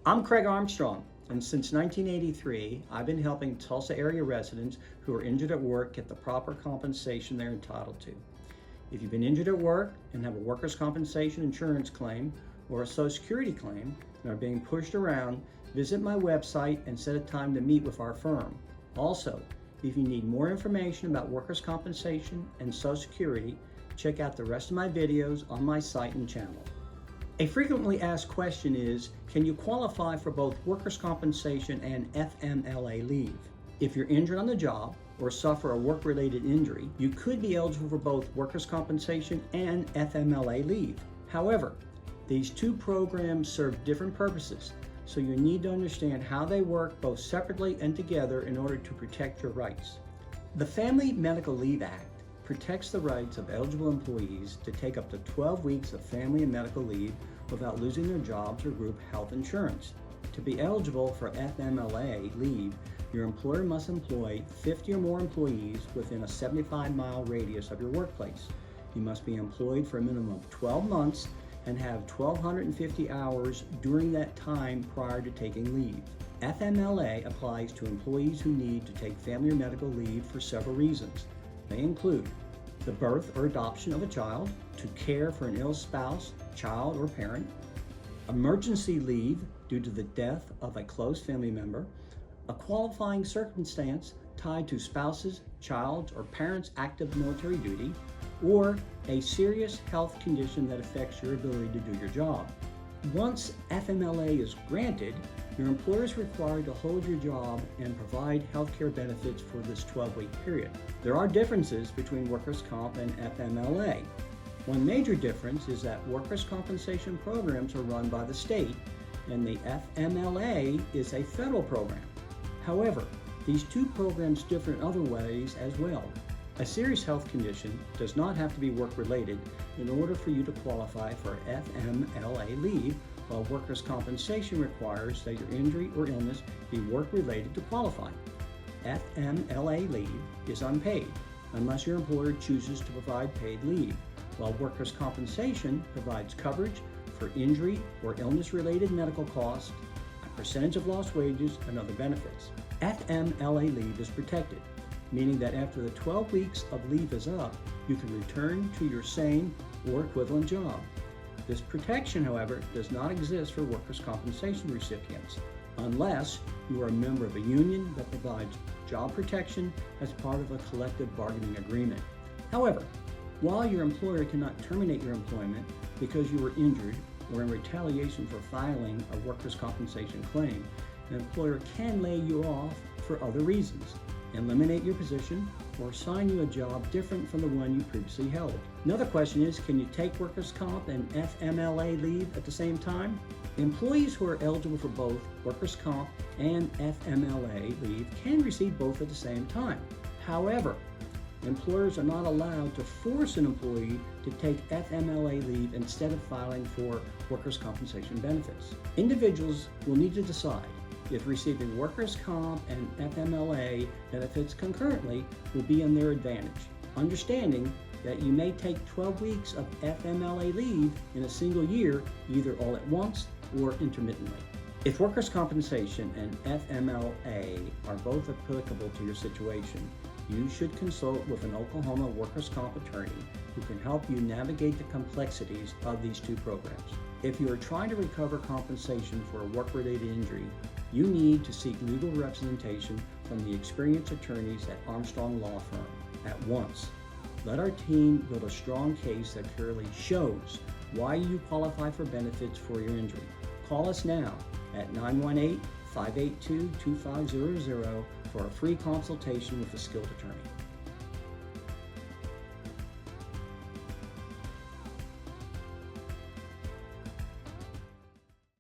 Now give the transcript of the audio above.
I'm Craig Armstrong, and since 1983, I've been helping Tulsa area residents who are injured at work get the proper compensation they're entitled to. If you've been injured at work and have a workers' compensation insurance claim or a Social Security claim and are being pushed around, visit my website and set a time to meet with our firm. Also, if you need more information about workers' compensation and Social Security, check out the rest of my videos on my site and channel. A frequently asked question is, can you qualify for both workers' compensation and FMLA leave? If you're injured on the job or suffer a work-related injury, you could be eligible for both workers' compensation and FMLA leave. However, these two programs serve different purposes, so you need to understand how they work both separately and together in order to protect your rights. The Family Medical Leave Act protects the rights of eligible employees to take up to 12 weeks of family and medical leave without losing their jobs or group health insurance. To be eligible for FMLA leave, your employer must employ 50 or more employees within a 75-mile radius of your workplace. You must be employed for a minimum of 12 months and have 1,250 hours during that time prior to taking leave. FMLA applies to employees who need to take family or medical leave for several reasons. They include the birth or adoption of a child, to care for an ill spouse, child, or parent, emergency leave due to the death of a close family member, a qualifying circumstance tied to spouses, child's, or parents' active military duty, or a serious health condition that affects your ability to do your job. Once FMLA is granted, your employer is required to hold your job and provide health care benefits for this 12-week period. There are differences between workers' comp and FMLA. One major difference is that workers' compensation programs are run by the state, and the FMLA is a federal program. However, these two programs differ in other ways as well. A serious health condition does not have to be work-related in order for you to qualify for FMLA leave, while workers' compensation requires that your injury or illness be work-related to qualify. FMLA leave is unpaid unless your employer chooses to provide paid leave, while workers' compensation provides coverage for injury or illness-related medical costs, a percentage of lost wages, and other benefits. FMLA leave is protected, meaning that after the 12 weeks of leave is up, you can return to your same or equivalent job. This protection, however, does not exist for workers' compensation recipients unless you are a member of a union that provides job protection as part of a collective bargaining agreement. However, while your employer cannot terminate your employment because you were injured or in retaliation for filing a workers' compensation claim, an employer can lay you off for other reasons, eliminate your position, or assign you a job different from the one you previously held. Another question is, can you take workers' comp and FMLA leave at the same time? Employees who are eligible for both workers' comp and FMLA leave can receive both at the same time. However, employers are not allowed to force an employee to take FMLA leave instead of filing for workers' compensation benefits. Individuals will need to decide if receiving workers' comp and FMLA benefits concurrently will be in their advantage, understanding that you may take 12 weeks of FMLA leave in a single year, either all at once or intermittently. If workers' compensation and FMLA are both applicable to your situation, you should consult with an Oklahoma workers' comp attorney who can help you navigate the complexities of these two programs. If you are trying to recover compensation for a work-related injury, you need to seek legal representation from the experienced attorneys at Armstrong Law Firm at once. Let our team build a strong case that clearly shows why you qualify for benefits for your injury. Call us now at 918-582-2500 for a free consultation with a skilled attorney.